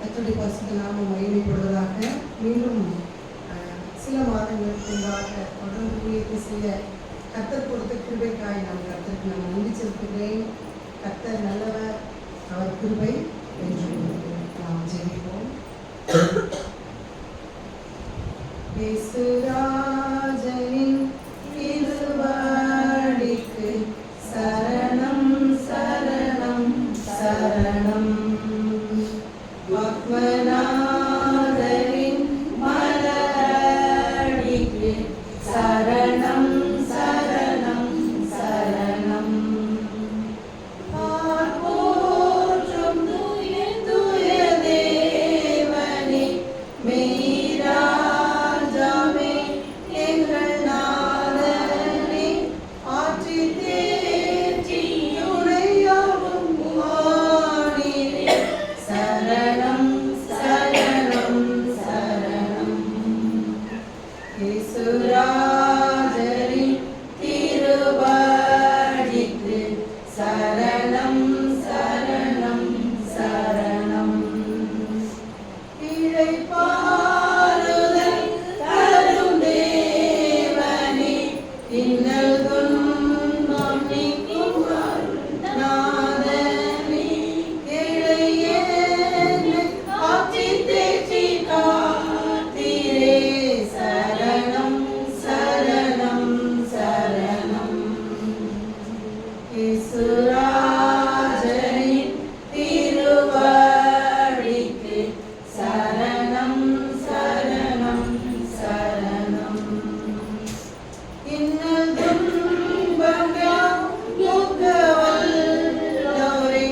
கர்த்தருடைய பரிசுத்த நாமம் மகிமைப்படுவதாக. மீண்டும் சில மாதங்களுக்கு முன்பாக தொடர்ந்து ஊழியத்தை செய்ய கர்த்தர் கொடுத்த கிருபைக்காய் கர்த்தருக்கு நான் நன்றி செலுத்துகிறேன். கர்த்தர் நல்லவர், அவர் கிருபை என்று நாம் ஜெபிப்போம். இயேசுராஜனின் திருவடிக்கு சரணம் சரணம் சரணம். ஆத்மநாதரின் மலரடிக்கு சரணம் சரணம் சரணம். போற்றும் தூய தூய தேவனே, மெய்ராஜாவே, எங்கள் நாதனே, ஆற்றி தேற்றி உடையாவும் வானீரே, சரணம் சரணம் சரணம். இயேசுராஜரின் திருவடிக்கு சரணம் சரணம் சரணம். இளைப்பாறுதல் தரும் தேவனே, இன்னல் துன்பம் நீக்கும் நாதனே, இளையேனை ஆற்றி தேற்றி காத்தீரே, சரணம் சரணம் சரணம். இயேசுராஜனின் திருவடிக்கு சரணம் சரணம் சரணம். இன்னல் துன்பங்கள் நீக்கவல்லோரே,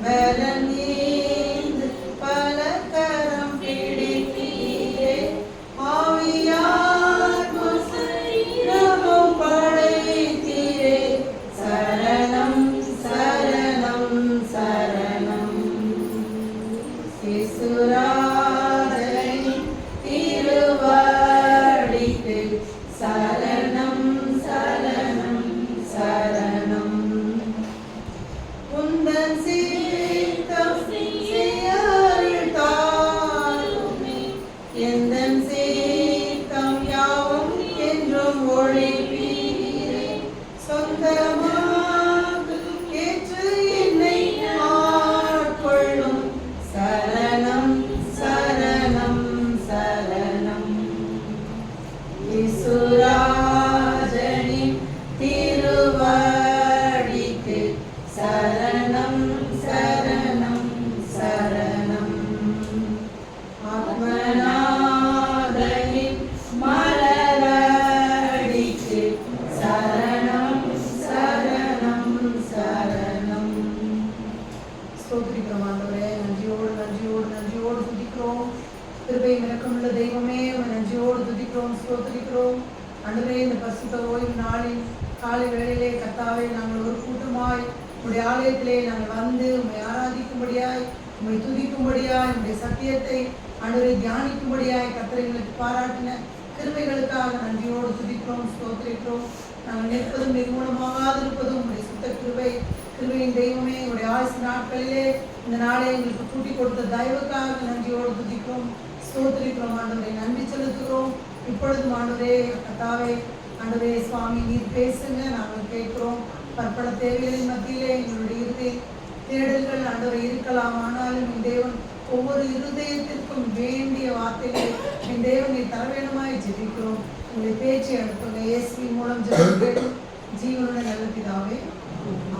பலன் ஈந்து பல கரம் பிடித்தீரே, ஆவியாத்ம சரீரமும் படைத்தீரே, சரணம் சரணம் சரணம். இயேசுராஜனின் திருவடிக்கு சரணம் சரணம் சரணம். உந்தன் சீர்த்தம் செய்யாரில் தாருமே, எந்தன் சீர்த்தம் யாவும் என்றும் ஒழிப்பீரே, சொந்தமாக ஏற்று என்னை ஆட்கொள்ளும், சரணம் சரணம் சரணம். இயேசுராஜனின் திருவடிக்கு சரணம் சரணம் சரணம். ஆத்மநாதனின் மலரடிக்கு சரணம் சரணம் சரணம். ஸ்தோத்திரிக்கிறோம் ஆண்டவரே, நன்றியோடு நன்றியோடு நன்றியோடு துதிக்கிறோம். கிருபை இரக்கமுள்ள தெய்வமே, உம்மை நன்றியோடு துதிக்கிறோம், ஸ்தோத்திரிக்கிறோம். ஆண்டவரே, இந்த பரிசுத்த ஓய்வு நாளில் காலை வேளையிலே கர்த்தாவே, நாங்கள் ஒரு கூட்டமாய் உம்முடைய ஆலயத்திலே நாங்கள் வந்து உம்மை ஆராதிக்கும்படியாய், உம்மை துதிக்கும்படியாய், உம்முடைய சத்தியத்தை ஆண்டவரை தியானிக்கும்படியாய் கர்த்தர் எங்களுக்கு பாராட்டின கிருபைகளுக்காக நன்றியோடு துதிக்கிறோம், ஸ்தோத்திரிக்கிறோம். நாங்கள் நிற்பதும் நிர்மூலமாகாதிருப்பதும் உம்முடைய சுத்த கிருபை. கிருபையின் தெய்வமே, உடைய ஆயுசு நாட்களிலே இந்த நாளை எங்களுக்கு கூட்டி கொடுத்த தயவுக்காக நன்றியோடு துதிக்கிறோம், ஸ்தோத்திரிக்கிறோம். ஆண்டவரை நன்றி செலுத்துகிறோம். இப்பொழுதும் ஆண்டவரே கர்த்தாவே, ஆண்டவரே சுவாமி, நீர் பேசுங்க, நாங்கள் கேட்கிறோம். பற்பட தேவைகளின் மத்தியிலே எங்களுடைய இருதய தேடல்கள் ஆண்டவரை இருக்கலாம், ஆனாலும் என் தேவன் ஒவ்வொரு இருதயத்திற்கும் வேண்டிய வார்த்தைகளை என் தேவன் நீ தர வேண்டுமாய் ஜெபிக்கிறோம். உங்களுடைய பேச்சை அனுப்புங்க, இயேசு மூலம் ஜெபிக்கிறோம், ஜீவனுடைய நல்ல பிதாவே,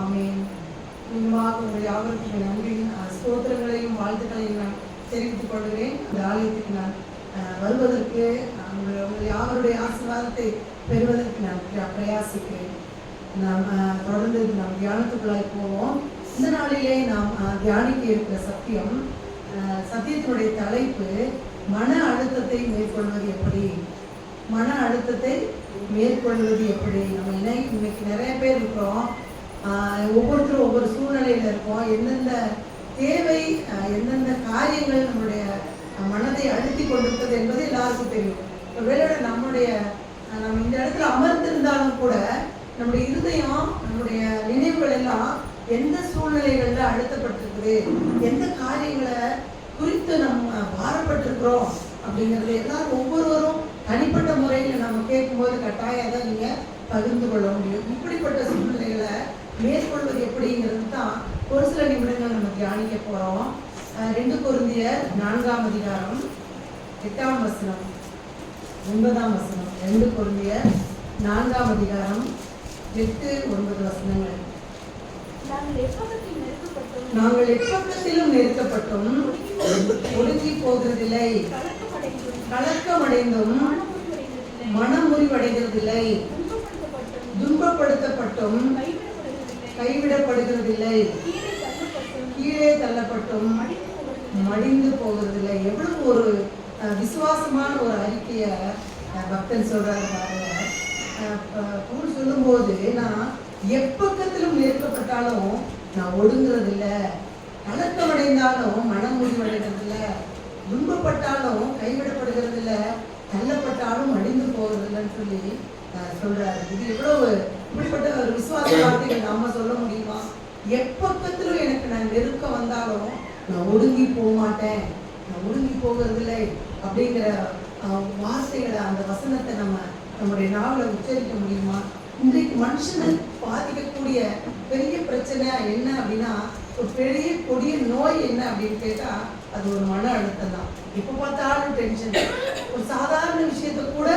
ஆமென். மீண்டுமாக உங்கள் யாவருக்கும் நன்றியும் ஸ்தோத்திரங்களையும் வாழ்த்துக்களையும் நான் தெரிவித்துக் கொள்கிறேன். அந்த ஆலயத்துக்கு நான் வருவதற்கு உங்கள் யாவருடைய ஆசீர்வாதத்தை பெறுவதற்கு நான் பிரயாசிக்கிறேன். நாம் தொடர்ந்து நாம் தியானத்துக்குள்ளாய் போவோம். இந்த நாளிலே நாம் தியானிக்க இருக்கிற சத்தியத்தினுடைய தலைப்பு மன அழுத்தத்தை மேற்கொள்வது எப்படி. மன அழுத்தத்தை மேற்கொள்வது எப்படி. நம்ம இன்னைக்கு நிறைய பேர் இருக்கிறோம், ஒவ்வொருத்தரும் ஒவ்வொரு சூழ்நிலையில் இருக்கோம். எந்தெந்த தேவை, எந்தெந்த காரியங்கள் நம்முடைய மனதை அழுத்தி கொண்டிருப்பது என்பது எல்லாருக்கும் தெரியும். ஒருவேளை நம்ம இந்த இடத்துல அமர்ந்திருந்தாலும் கூட நம்முடைய இருதயம், நம்முடைய நினைவுகள் எல்லாம் எந்த சூழ்நிலைகள்ல அழுத்தப்பட்டிருக்குது, எந்த காரியங்களை குறித்து நம்ம இருக்கிறோம் அப்படிங்கிறது எல்லாரும் ஒவ்வொருவரும் தனிப்பட்ட முறையில் நம்ம கேட்கும்போது கட்டாயம் தான் நீங்கள் பகிர்ந்து கொள்ள முடியும். இப்படிப்பட்ட சூழ்நிலைகளை மேற்கொள்வது எப்படிங்கிறது தான் ஒரு சில நிமிடங்கள் நம்ம தியானிக்க போகிறோம். 2 கொரிந்தியர் 4ஆம் அதிகாரம் 8ஆம் வசனம் 9ஆம் வசனம். 2 கொரிந்தியர் 4ஆம் அதிகாரம் 8, 9 வசனங்கள். நாங்கள் எப்பக்கத்திலும் நெருக்கப்பட்டும் ஒடுங்கி போகிறதில்லை, கலக்கமடைந்தும் மனமுறிவடைகிறதில்லை, துன்பப்படுத்தப்பட்டும் கைவிடப்படுகிறதில்லை, கீழே தள்ளப்பட்டும் மடிந்து போகிறதில்லை. எவ்வளவு ஒரு விசுவாசமான ஒரு அறிக்கையை பக்தன் சொல்றாரு பாருங்க. பவுல் சொல்லும்போது, நான் எப்பக்கத்திலும் நெருக்கப்பட்டாலும் நான் ஒடுங்குறதில்லை, கலக்கமடைந்தாலும் மனம் முடிவடைகிறதில்லை, துன்பப்பட்டாலும் கைவிடப்படுகிறதில்லை, தள்ளப்பட்டாலும் அடிந்து போகிறதில்லைன்னு சொல்லி சொல்றாரு. இது எவ்வளவு இப்படிப்பட்ட ஒரு விசுவாச வார்த்தைகள் நாம சொல்ல முடியுமா? எப்பக்கத்திலும் எனக்கு நான் நெருக்க வந்தாலும் நான் ஒடுங்கி போக மாட்டேன், நான் ஒடுங்கி போகிறதில்லை அப்படிங்கிற வார்த்தைகளை, அந்த வசனத்தை நம்முடைய நாவல உச்சரிக்க முடியுமா? இன்றைக்கு மனுஷனை பாதிக்கக்கூடிய பெரிய பிரச்சனை என்ன அப்படின்னா, ஒரு பெரிய கொடிய நோய் என்ன அப்படின்னு கேட்டா அது ஒரு மன அழுத்தம் தான். இப்போ பார்த்தாலும் டென்ஷன். ஒரு சாதாரண விஷயத்த கூட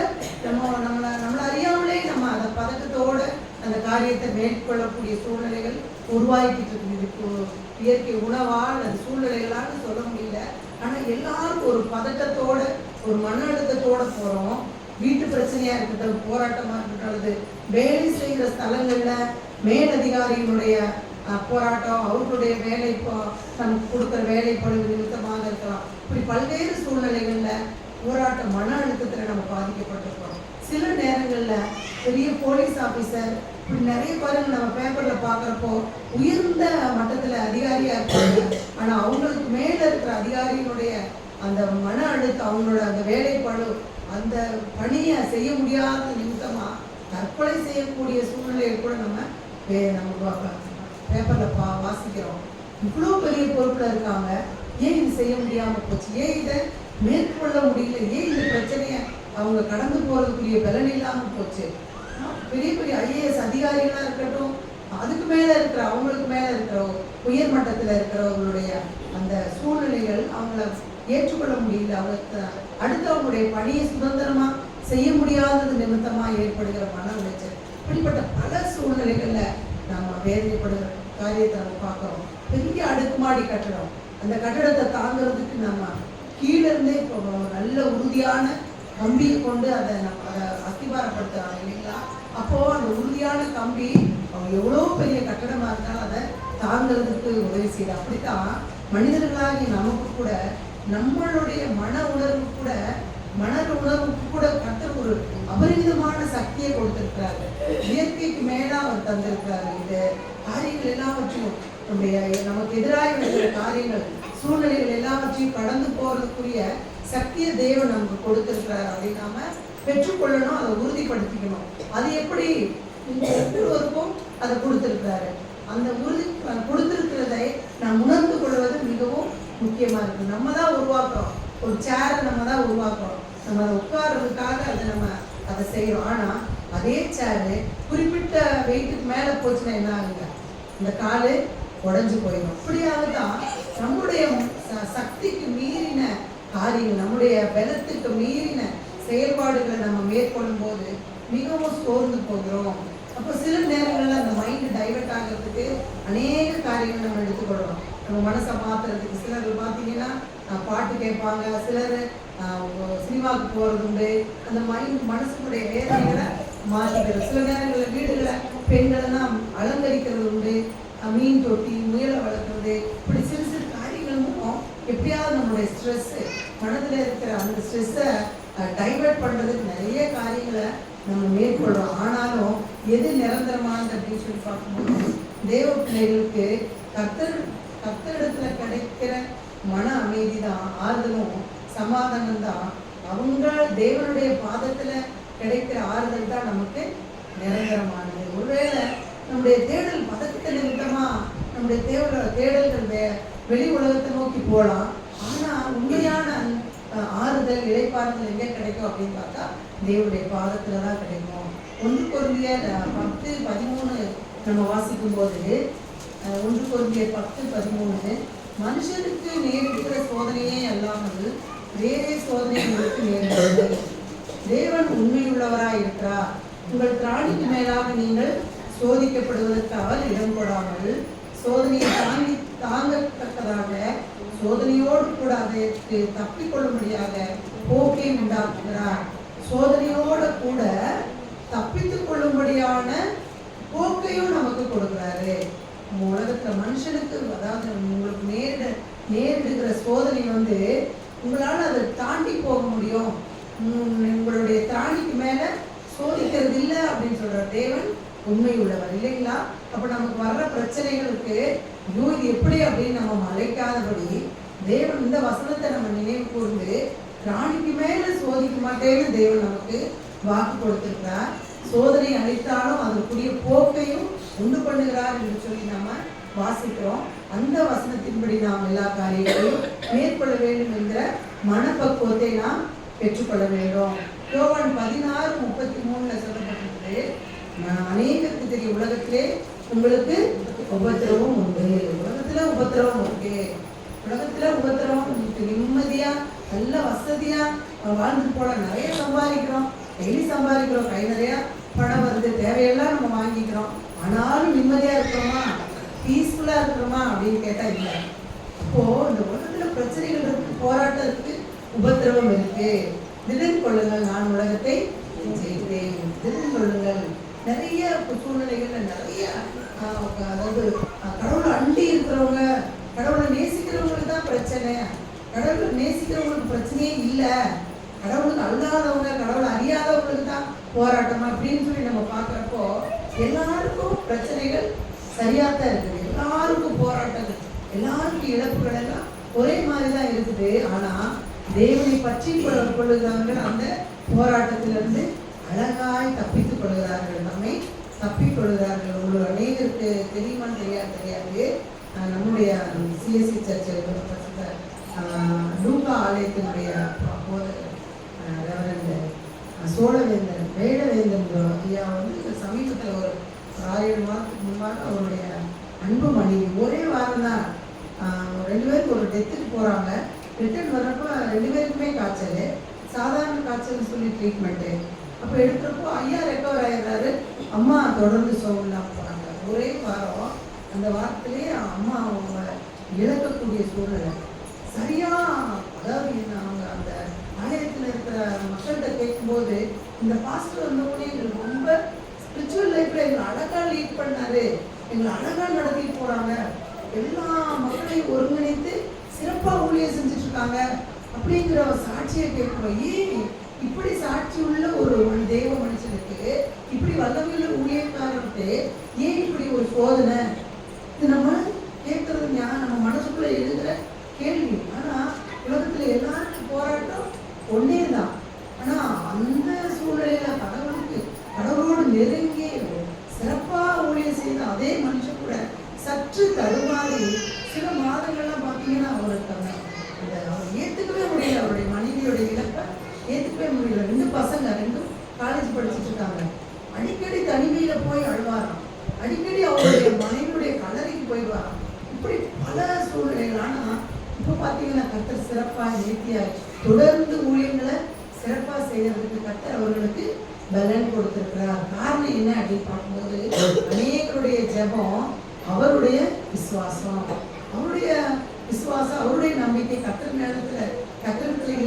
நம்மளை அறியாமலே நம்ம அதை பதட்டத்தோட அந்த காரியத்தை மேற்கொள்ளக்கூடிய சூழ்நிலைகள் உருவாக்கிட்டு இருக்குது. இயற்கை உணவால் அது சூழ்நிலைகளான்னு சொல்ல முடியல. ஆனால் எல்லாரும் ஒரு பதட்டத்தோட ஒரு மன அழுத்தத்தோட போறோம். வீட்டு பிரச்சனையா இருக்கட்டும், போராட்டமா இருக்கட்டும், அல்லது வேலை செய்கிற ஸ்தலங்கள்ல மேலதிகாரியினுடைய போராட்டம், அவர்களுடைய வேலை நமக்கு கொடுக்குற வேலைப்படு நிமித்தமாக இருக்கலாம். இப்படி பல்வேறு சூழ்நிலைகள்ல போராட்ட மன அழுத்தத்துல நம்ம பாதிக்கப்பட்டிருக்கோம். சில நேரங்கள்ல பெரிய போலீஸ் ஆபீசர், இப்படி நிறைய பாருங்க நம்ம பேப்பர்ல பாக்குறப்போ உயர்ந்த மட்டத்துல அதிகாரியா இருப்பாங்க. ஆனா அவங்களுக்கு மேல இருக்கிற அதிகாரியினுடைய அந்த மன அழுத்தம், அவங்களோட அந்த வேலைப்படு, அந்த பணியை செய்ய முடியாத நிமித்தமா தற்கொலை செய்யக்கூடிய சூழ்நிலையை கூட நம்ம பேப்பர்ல வாசிக்கிறோம். இவ்வளோ பெரிய பொறுப்புல இருக்காங்க, ஏன் இது செய்ய முடியாம போச்சு, ஏன் இதை மேற்கொள்ள முடியல, ஏன் இந்த பிரச்சனையை அவங்க கடந்து போறதுக்குரிய பலன் இல்லாம போச்சு. பெரிய பெரிய ஐஏஎஸ் அதிகாரிகளா இருக்கட்டும், அதுக்கு மேல இருக்கிற, அவங்களுக்கு மேல இருக்கிற உயர் மட்டத்துல இருக்கிறவங்களுடைய அந்த சூழ்நிலைகள் அவங்கள ஏற்றுக்கொள்ள முடியல. அவங்களுக்கு அடுத்தவங்களுடைய பணியை சுதந்திரமா செய்ய முடியாதது நிமித்தமா ஏற்படுகிற மன உளைச்சல். இப்படிப்பட்ட பல சூழ்நிலைகள்ல நாம வேதனைப்படுகிற காரியத்தை நம்ம பார்க்கிறோம். பெரிய அடுக்குமாடி கட்டடம், அந்த கட்டடத்தை தாங்கிறதுக்கு நம்ம கீழே இருந்தே நல்ல உறுதியான கம்பியை கொண்டு அதை அஸ்திபாரப்படுத்துறாங்க இல்லைங்களா? அப்போ அந்த உறுதியான கம்பி அவங்க எவ்வளோ பெரிய கட்டடமா இருந்தாலும் அதை தாங்கிறதுக்கு உதவி செய்யுது. அப்படித்தான் மனிதர்களாகி நமக்கு கூட, நம்மளுடைய மன உணர்வுக்கு கூட கர்த்தர் ஒரு அபரிமிதமான சக்தியை கொடுத்திருக்கிறாரு. இயற்கைக்கு மேலா அவர் தந்திருக்கிறாரு. இது காரியங்கள் எல்லாவற்றையும், நமக்கு எதிராக இருக்கிற காரியங்கள், சூழ்நிலைகள் எல்லாவற்றையும் கடந்து போறதுக்குரிய சக்தியை தேவன் நமக்கு கொடுத்திருக்கிறாரு. அப்படின்னு நாம பெற்றுக்கொள்ளணும், அதை உறுதிப்படுத்திக்கணும். அது எப்படி? ஒவ்வொருவருக்கும் அதை கொடுத்திருக்கிறாரு. அந்த உறுதி கொடுத்திருக்கிறதை நாம் உணர்ந்து கொள்வது மிகவும் முக்கியமா இருக்கு. நம்ம தான் உருவாக்குறோம், ஒரு சேரை நம்ம தான் உருவாக்குறோம், நம்ம அதை உட்கார்றதுக்காக அதை செய்யறோம். ஆனா அதே சேரு குறிப்பிட்ட வெயிட்டுக்கு மேல போச்சுன்னா என்ன ஆகுங்க? இந்த காலு உடைஞ்சு போயிடும். அப்படியாகத்தான் நம்முடைய சக்திக்கு மீறின காரியங்கள், நம்முடைய பலத்துக்கு மீறின செயல்பாடுகளை நம்ம மேற்கொள்ளும் போது மிகவும் சோர்ந்து போகிறோம். அப்போ சில நேரங்கள்ல அந்த மைண்ட் டைவர்ட் ஆகிறதுக்கு அநேக காரியங்கள் நம்ம எடுத்துக்கொள்றோம். நம்ம மனசை மாத்துறதுக்கு சிலர் பார்த்தீங்கன்னா பாட்டு கேட்பாங்க, சிலர் சினிமாவுக்கு போறது உண்டு. அந்த மனசுடைய வேதனைகளை மாற்றிக்கிறது. சில நேரங்களில் வீடுகளை பெண்களெல்லாம் அலங்கரிக்கிறது உண்டு. மீன் தொட்டி, முயலை வளர்க்குறது, இப்படி சிறு சிறு காரியங்களும் எப்படியாவது நம்மளுடைய ஸ்ட்ரெஸ், மனதில் இருக்கிற அந்த ஸ்ட்ரெஸ்ஸை டைவர்ட் பண்ணுறதுக்கு நிறைய காரியங்களை நம்ம மேற்கொள்றோம். ஆனாலும் எது நிரந்தரமானது அப்படின்னு சொல்லி பார்க்கும்போது, தேவ பிள்ளைகளுக்கு கர்த்தரிடத்துல கிடைக்கிற மன அமைதி தான், ஆறுதலும் சமாதானம் தான். அவங்க தேவனுடைய பாதத்துல கிடைக்கிற ஆறுதல் தான் நமக்கு நிரந்தரமானது. ஒருவேளை நம்முடைய தேடல் பதட்ட நிமித்தமா நம்முடைய தேடல்கள் வெளி உலகத்தை நோக்கி போகலாம். ஆனா உண்மையான ஆறுதல் இளைப்பாறுதல் எங்கே கிடைக்கும் அப்படின்னு பார்த்தா தேவனுடைய பாதத்துல தான் கிடைக்கும். 1 கொரிந்தியர் 10:13 நம்ம வாசிக்கும் போது 1 கொரிந்தியர் 10:13 மனுஷனுக்கு நேரிடுகிற சோதனையே அல்லாமல் வேறே சோதனை உங்களுக்கு நேரிடுகிறது. தேவன் உண்மையுள்ளவராய் இருக்கிறார். உங்கள் திராணிக்கு மேலாக நீங்கள் சோதிக்கப்படுவதற்கு அவர் இடம் கொடாமல் சோதனையை தாங்கத்தக்கதாக சோதனையோடு கூட அதற்கு தப்பிக்கொள்ளும்படியாக போக்கை உண்டாக்குகிறார். சோதனையோடு கூட தப்பித்துக் கொள்ளும்படியான போக்கையும் நமக்கு கொடுக்குறாரு. உலகத்துல மனுஷனுக்கு, அதாவது உங்களுக்கு நேரிடுகிற சோதனை உங்களால அதை தாண்டி போக முடியும், உங்களுடைய திராணிக்கு மேல சோதிக்கிறது இல்லை அப்படின்னு சொல்ற தேவன் உண்மை உள்ளவர் இல்லைங்களா? அப்ப நமக்கு வர்ற பிரச்சனைகளுக்கு ஐயோ இது எப்படி அப்படின்னு நம்ம மலைக்காதபடி தேவன் இந்த வசனத்தை நம்ம நினைவு கூர்ந்து திராணிக்கு மேல சோதிக்க மாட்டேன்னு தேவன் நமக்கு வாக்கு கொடுத்திருக்கிறார். சோதனை அளித்தாலும் அதற்குரிய போக்கையும் உண்டு பண்ணுகிறார் என்று சொல்லி நம்ம வாசிக்கிறோம். அந்த வசனத்தின்படி நாம் எல்லா காரியங்களையும் மேற்கொள்ள வேண்டும் என்கிற மனப்பக்குவத்தை நாம் பெற்றுக்கொள்ள வேண்டும். யோவான் 16:33 சொல்லப்பட்டிருக்கிறது, அநேகருக்கு தெரியும் உலகத்திலே உங்களுக்கு உபத்திரவம் உண்டு. உலகத்துல உபத்திரவம் இருக்கு. உலகத்துல உபத்திரவம் இருக்கு. நிம்மதியா நல்ல வசதியா வாழ்ந்துட்டு போல, நிறைய சம்பாதிக்கிறோம், டெய்லி சம்பாதிக்கிறோம், கை நிறைய பணம் வருது, தேவையெல்லாம் நம்ம வாங்கிக்கிறோம். ஆனாலும் நிம்மதியா இருக்கிறோமா, பீஸ்ஃபுல்லா இருக்கிறோமா அப்படின்னு கேட்டா இல்லை. அப்போ இந்த உலகத்துல பிரச்சனைகள் இருக்கு, போராட்டம் இருக்கு, உபத்திரவம் இருக்கு. திடன் கொள்ளுங்கள், நான் உலகத்தை ஜெயித்தேன். திடன் கொள்ளுங்கள். நிறைய சூழ்நிலைகள்ல நிறைய அதாவது கடவுளை அண்டி இருக்கிறவங்க, கடவுளை நேசிக்கிறவங்களுக்கு தான் பிரச்சனை. கடவுளை நேசிக்கிறவங்களுக்கு பிரச்சனையே இல்லை. கடவுளுக்கு அல்லாதவங்க, கடவுளை அறியாதவங்களுக்கு தான் போராட்டமா அப்படின்னு சொல்லி நம்ம பார்க்குறப்போ எல்லாருக்கும் பிரச்சனைகள் சரியாத்தான் இருக்குது. எல்லாருக்கும் போராட்டங்கள், எல்லாருக்கும் இழப்புகள் எல்லாம் ஒரே மாதிரி தான் இருக்குது. ஆனா தேவனை பற்றி கொள்ளுகிறார்கள், அந்த போராட்டத்திலிருந்து அழகாய் தப்பித்துக் கொள்கிறார்கள், நம்மை தப்பிக் கொள்கிறார்கள். உங்களுக்கு அநேகருக்கு தெரியுமான்னு தெரியாது. நம்முடைய சிஎஸ்சி சர்ச்சில் லூக்கா ஆலயத்தினுடைய சோழவேந்தன் வேடவேந்தன் ஐயா சமீபத்தில் ஒரு 6-7 மாதத்துக்கு முன்பாக அவருடைய அன்பு மனைவி ஒரே வாரம் தான் 2 பேருக்கு ஒரு டெத்துக்கு போகிறாங்க. ரிட்டர்ன் வர்றப்போ 2 பேருக்குமே காய்ச்சல், சாதாரண காய்ச்சல்னு சொல்லி ட்ரீட்மெண்ட்டு. அப்போ எடுக்கிறப்போ ஐயா ரெக்கவர் ஆகிடுறாரு, அம்மா தொடர்ந்து சோகலாம் போகிறாங்க. ஒரே வாரம், அந்த வாரத்திலே அம்மா அவங்க இழக்கக்கூடிய சூழ்நிலை. சரியா, அதாவது அவங்க அந்த ஆலயத்தில் இருக்கிற மக்கள்கிட்ட கேட்கும்போது, இந்த பாஸ்டர் வந்தவொடனே எங்களுக்கு ரொம்ப ஸ்பிரிச்சுவல் லைஃப்ல எங்களை அழகா லீட் பண்ணாரு, எங்களை அழகா நடத்திட்டு போறாங்க, எல்லா மக்களையும் ஒருங்கிணைத்து சிறப்பா ஊழியம் செஞ்சுட்டு இருக்காங்க அப்படிங்கிற சாட்சியை கேட்கிறோம். ஏன் இப்படி சாட்சி உள்ள ஒரு தேவ மனுஷனுக்கு, இப்படி வல்லமையுள்ள ஊழியக்காரருக்கு ஏன் இப்படி ஒரு சோதனை? இது நம்ம கேட்கறது நம்ம மனசுக்குள்ள எழுதுகிற கேள்வி. ஆனா உலகத்துல எல்லாருக்கும் போராட்டம் ஒன்னே தான். ஆனா அந்த சூழ்நிலையில கடவுளோடு நெருங்கி சிறப்பா ஊழியம் செய்த அதே மனுஷன் கூட சற்று தடுமாறி சில மாதங்கள்லாம் பார்த்தீங்கன்னா அவருக்கு அவர் ஏற்றுக்கவே முடியல. அவருடைய மனைவியோடைய இழப்பை ஏற்றுக்கவே முடியல. 2 பசங்க, 2 காலேஜ் படிச்சுட்டு இருக்காங்க. அடிக்கடி தனிமையில போய் அழுவாராம், அடிக்கடி அவருடைய மனைவியுடைய கல்லறைக்கு போயிடுவாராம். இப்படி பல சூழ்நிலைகள். ஆனா இப்போ பார்த்தீங்கன்னா கர்த்தர் சிறப்பாக நேர்த்தியாய் தொடர்ந்து ஊழியங்களை சிறப்பாக செய்யறதுக்கு கர்த்தர் அவர்களுக்கு பலன் கொடுத்திருக்கிறார். காரணம் என்ன அப்படின்னு பார்க்கும்போது, அநேகருடைய ஜெபம், அவருடைய விசுவாசம், அவருடைய நம்பிக்கை கர்த்தர் நேரத்துல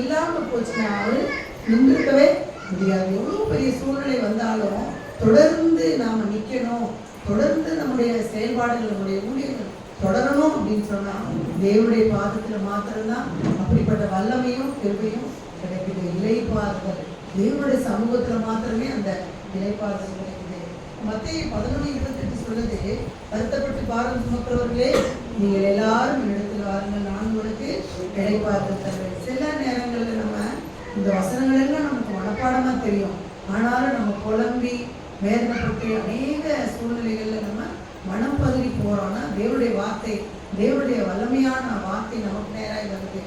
இல்லாம போச்சுன்னா அவரு நின்றுக்கவே முடியாது. எவ்வளவு பெரிய சூழ்நிலை வந்தாலும் தொடர்ந்து நாம நிக்கணும், தொடர்ந்து நம்முடைய செயல்பாடுகள், நம்முடைய ஊழியர்கள் தொடரணும் அப்படின்னு சொன்னா தேவனுடைய பாதத்துல மாத்திரம்தான் அப்படிப்பட்ட வல்லமையும் கிருபையும் கிடைக்குது. இளைப்பாறுதல் தேவனுடைய சமூகத்துல மாத்திரமே அந்த இளைப்பாறுதல் கிடைக்குது. மத்தேயு 11:28 சொல்லுது, வருத்தப்பட்டு பாரம் சுமக்கிறவர்களே நீங்கள் எல்லாரும் என்னிடத்தில் வாருங்கள், நான் உங்களுக்கு இளைப்பாறுதல் தருவேன். சில நேரங்கள்ல நம்ம இந்த வசனங்கள் எல்லாம் நமக்கு மனப்பாடமா தெரியும். ஆனாலும் நம்ம புலம்பி வேதனைப்பட்டு அநேக சூழ்நிலைகள்ல நம்ம மனம் பதறி போறோம்னா தேவனுடைய வார்த்தை, தேவனுடைய வல்லமையான வார்த்தை நமக்கு நேராக வருது.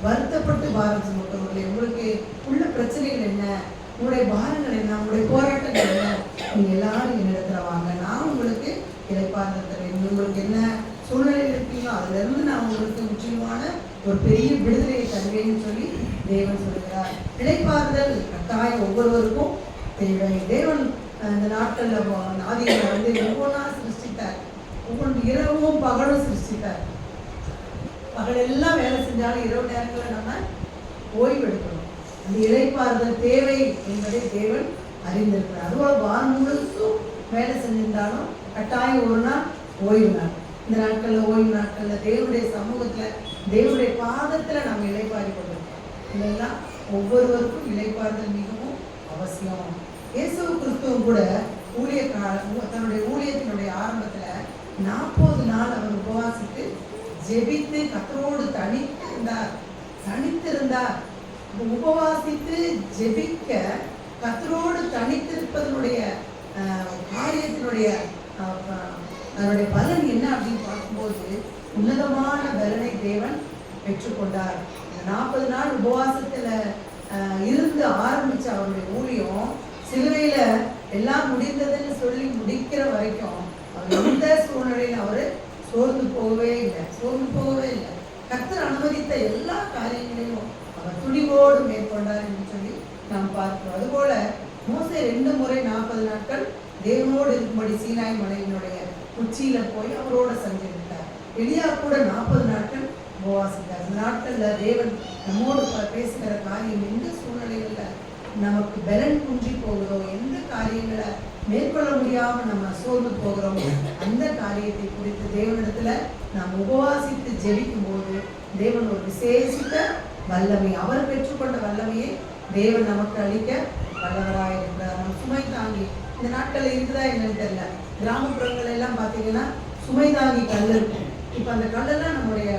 வருத்தப்பட்டு பாரம் சுமக்கிறவர்களே, உங்களுக்கு உள்ள பிரச்சனைகள் என்ன, உங்களுடைய பாரங்கள் என்ன, உங்களுடைய போராட்டங்கள் என்ன, நீங்க எல்லாரும் என்னிடத்துல வாங்க, நான் உங்களுக்கு இளைப்பாறுதல் தருவேன். உங்களுக்கு என்ன சூழ்நிலையில் இருக்கீங்களோ அதுல இருந்து நான் உங்களுக்கு முற்றிலுமான ஒரு பெரிய விடுதலையை தருவேன்னு சொல்லி தேவன் சொல்கிறார். இளைப்பாறுதல் கட்டாயம் ஒவ்வொருவருக்கும் தேவை. தேவன் இந்த நாட்கள்ல ஆதியில ஒவ்வொன்றா சிருஷ்டித்தார். ஒவ்வொன்று இரவும் பகலும் சிருஷ்டித்தார். பகல் எல்லாம் வேலை செஞ்சாலும் இரவு நேரங்களில் நம்ம ஓய்வு எடுக்கணும். அந்த இளைப்பாறுதல் தேவை என்பதை தேவன் அறிந்திருக்கிறார். அதுபோல வாரம் முழுசும் வேலை செஞ்சிருந்தாலும் கட்டாயம் ஒரு நாள் ஓய்வு நாள். இந்த நாட்கள்ல ஓய்வு நாட்கள்ல தேவனுடைய சமூகத்துல தேவனுடைய பாதத்துல நம்ம இளைப்பாறி கொண்டிருக்கோம். இதெல்லாம் ஒவ்வொருவருக்கும் இளைப்பாறுதல் மிகவும் அவசியம். இயேசு கிறிஸ்துவும் கூட தன்னுடைய ஊழியத்தினுடைய ஆரம்பத்துல 40 நாள் அவர் உபவாசித்து ஜெபித்து கர்த்தரோடு தனித்திருந்தார். உபவாசித்து ஜெபிக்க கர்த்தரோடு தனித்திருப்பதனுடைய காரியத்தினுடைய அதனுடைய பலன் என்ன அப்படின்னு பார்க்கும்போது உன்னதமான பலனை தேவன் பெற்றுக்கொண்டார். 40 நாள் உபவாசத்துல இருந்து ஆரம்பிச்ச அவருடைய ஊழியம் சிலுவையில எல்லாம் முடிந்ததுன்னு சொல்லி முடிக்கிற வரைக்கும் அவர் எந்த சூழ்நிலையில அவரு சோர்ந்து போகவே இல்லை. கர்த்தர் அனுமதித்த எல்லா காரியங்களையும் அவர் துணிவோடு மேற்கொண்டார் என்று சொல்லி நாம் பார்க்கிறோம். அதுபோல மோசே 2 முறை 40 நாட்கள் தேவனோடு இருக்கும்படி சீனாய் மலையினுடைய உச்சியில போய் அவரோட சஞ்சரித்தார். எலியா கூட 40 நாட்கள் உபவாசித்தார். அந்த நாட்கள்ல தேவன் நம்மோடு பேசுகிற காரியம் எந்த சூழ்நிலைகள்ல நமக்கு பலன் குன்றி போகிறோ, எந்த காரியங்களை மேற்கொள்ள முடியாம நம்ம சோர்ந்து போகிறோம், அந்த காரியத்தை குறித்து தேவனிடத்துல நாம் உபவாசித்து ஜெபிக்கும் போது தேவன் ஒரு விசேஷித்த வல்லமை, அவர் பெற்றுக்கொண்ட வல்லமையை தேவன் நமக்கு அளிக்க வல்லவராயிருக்கிறார். நம்ம சுமை தாங்கி இந்த நாட்கள் இருக்குதா என்னன்னு தெரியல. கிராமப்புறங்கள் எல்லாம் பார்த்தீங்கன்னா சுமை தாங்கி கல் இருக்கும். இப்போ அந்த கல்லெல்லாம் நம்முடைய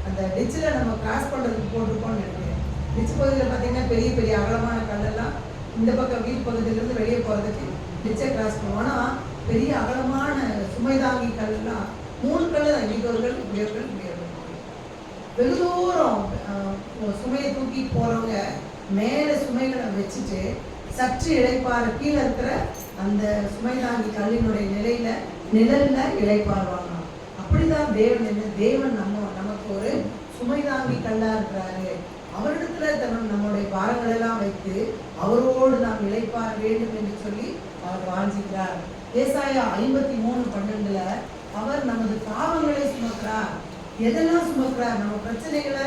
அந்த டிச்சில் நம்ம கிராஸ் பண்ணுறதுக்கு போட்டிருக்கோம்னு நினைக்கிறேன். டிச் பகுதியில் பார்த்தீங்கன்னா பெரிய பெரிய அகலமான கல்லெல்லாம் இந்த பக்கம் வீட்டு பகுதியிலேருந்து வெளியே போகிறதுக்கு டிச்சை கிராஸ் பண்ணுவோம். ஆனால் பெரிய அகலமான சுமை தாங்கி கல்லெல்லாம் 3 கல் தான், இடியவர்கள் உடையவர்கள் வெகு தூரம் சுமையை தூக்கி போகிறவங்க மேலே சுமைகளை வச்சுட்டு சற்று இளைப்பாற கீழே இருக்கிற அந்த சுமை தாங்கி கல்லினுடைய நிழல்ல இளைப்பாறுவாங்க. அப்படிதான் தேவன் நமக்கு ஒரு சுமை தாங்கி கல்லா இருக்கிறாரு. அவரிடத்துல நம்முடைய பாரங்கள் எல்லாம் வைத்து அவரோடு நாம் இளைப்பாற வேண்டும் என்று சொல்லி அவர் வாஞ்சிக்கிறார். ஏசாயா 53:12 அவர் நமது பாவங்களை சுமக்கிறார். எதெல்லாம் சுமக்கிறார்? நம்ம பிரச்சனைகளை,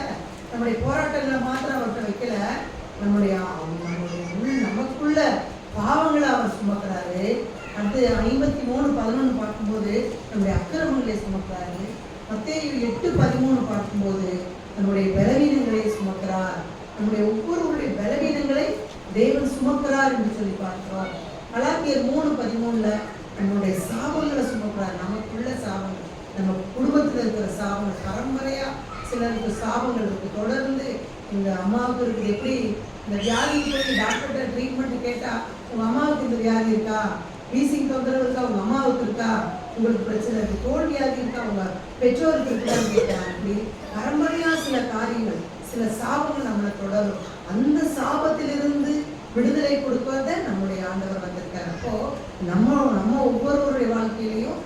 நம்முடைய போராட்டங்களை மாத்திரம் அவர்கிட்ட வைக்கல, நம்முடைய நமக்குள்ள பாவங்களை அவர் சுமக்கிறாரு. அடுத்து 53:11 பார்க்கும்போது நம்முடைய அக்கிரமங்களை சுமக்கிறாரு. மத்தேயு 8:13 பார்க்கும்போது நம்முடைய பலவீனங்களை சுமக்கிறார். நம்முடைய ஒவ்வொருவருடைய பலவீனங்களை தேவன் சுமக்கிறார் என்று சொல்லி பார்க்கிறோம். கலாத்தியர் 3:13 நம்முடைய சாபங்களை சுமக்கிறார். நமக்குள்ள சாபங்கள், நம்ம குடும்பத்தில் இருக்கிற சாபங்கள், பரம்பரையா சிலருக்கு சாபங்கள் இருக்கு. தொடர்ந்து எங்க அம்மாவுக்கு இருக்குது. எப்படி இந்த வியாதிக்கு போய் டாக்டர்கிட்ட ட்ரீட்மெண்ட் கேட்டா உங்க அம்மாவுக்கு இந்த வியாதி இருக்கா, வீசிங் தொந்தரவு இருக்கா, உங்க அம்மாவுக்கு இருக்கா, உங்களுக்கு பிரச்சனை இருக்கு, தோல் வியாதி இருக்கா, உங்க பெற்றோருக்கு இருக்கான்னு கேட்டாங்க. அப்படி பரம்பரையா சில காரியங்கள், சில சாபங்கள் நம்மளை தொடரும். அந்த சாபத்திலிருந்து விடுதலை கொடுப்பத நம்முடைய ஆண்டவர் வந்திருக்காரு. அப்போ நம்ம ஒவ்வொருவருடைய வாழ்க்கையிலையும்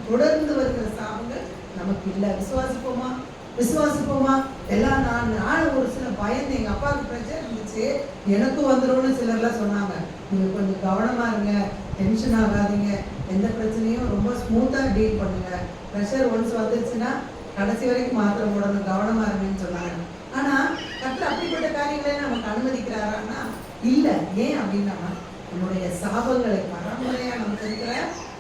தொடர்ந்து வருகிற சாபங்கள் நமக்கு இல்லை. விசுவாசிப்போமா? எல்லாம் நான் ஒரு சில பயந்து, எங்க அப்பாவுக்கு பிரச்சனை இருந்துச்சு, எனக்கும் வந்துடும்னு சிலர்லாம் சொன்னாங்க. நீங்க கொஞ்சம் கவனமா இருங்க, டென்ஷன் ஆகாதீங்க, எந்த பிரச்சனையும் ரொம்ப ஸ்மூத்தா டீல் பண்ணுங்க, ப்ரெஷர் ஒன்ஸ் வந்துருச்சுன்னா கடைசி வரைக்கும் மாத்திரை போடணும், கவனமா இருங்கன்னு சொன்னாங்க. ஆனா கர்த்தர் அப்படிப்பட்ட காரியங்களை நமக்கு அனுமதிக்கிறாரான்னா இல்லை. ஏன் அப்படின்னா நம்முடைய சாபங்களை, பரம்பரையா நமக்கு இருக்கிற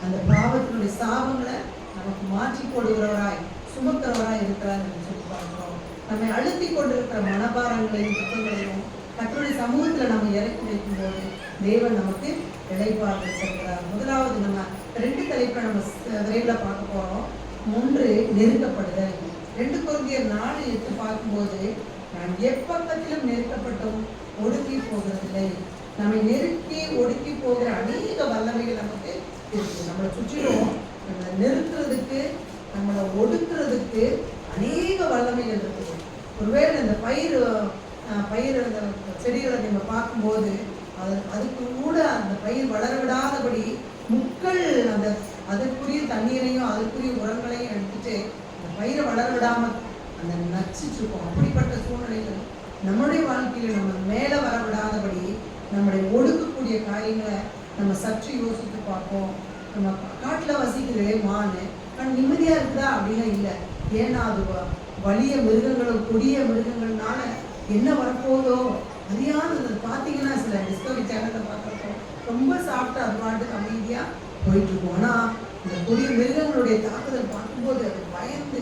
அந்த பாவத்தினுடைய சாபங்களை நமக்கு மாற்றி போடுகிறவராய், சுமக்கிறவராய் இருக்கிறார் என்று சொல்லி பார்க்கிறோம். நம்மை அழுத்தி கொண்டிருக்கிற மனபாரங்களையும் குற்றங்களையும் கர்த்தருடைய சமூகத்துல நம்ம இறக்கி வைக்கும் போது தேவன் நமக்கு இளைப்பாறுதல் தருகிறார். முதலாவது நம்ம 2 தலைப்புல நம்ம விரைவில் பார்க்க போறோம். 1 நெருக்கப்படுதல். 2 கொரிந்தியர் 4:8 பார்க்கும்போது நான் எப்பக்கத்திலும் நெருக்கப்பட்டும் ஒடுக்கி போகிறதில்லை. நம்மை நெருக்கி ஒடுக்கி போகிற அநேக வல்லமைகள் நமக்கு இருக்கு. நம்மளை சுற்றிலும் நம்மளை நெருக்கிறதுக்கு, நம்மளை ஒடுக்கிறதுக்கு அநேக வல்லமைகள் இருக்குது. ஒருவேளை இந்த பயிர் அந்த செடிகளை நம்ம பார்க்கும்போது அதுக்கு கூட அந்த பயிர் வளர விடாதபடி முட்கள் அந்த அதற்குரிய தண்ணீரையும் அதற்குரிய உரங்களையும் எடுத்துட்டு அந்த பயிரை வளர விடாம அந்த நச்சுட்டு இருக்கோம். அப்படிப்பட்ட சூழ்நிலைகள் நம்முடைய வாழ்க்கையில நம்ம மேலே வர விடாதபடி நம்முடைய ஒடுக்கக்கூடிய காரியங்களை நம்ம சற்று யோசித்து பார்ப்போம். நம்ம காட்டில் வசிக்கிறதே மானு நிம்மதியா இருக்குதா அப்படின்னா இல்லை. ஏன்னா அது வலிய மிருகங்களும் கொடிய மிருகங்கள்னால என்ன வரப்போதோ அறியாதது. பார்த்தீங்கன்னா சில டிஸ்கவரி சேனலை பார்க்குறப்போ ரொம்ப சாப்பிட்டு அது பாட்டுக்கு அமைதியாக போயிட்டு இருக்கும். ஆனால் இந்த கொடிய மிருகங்களுடைய தாக்குதல் பார்க்கும்போது அது பயந்து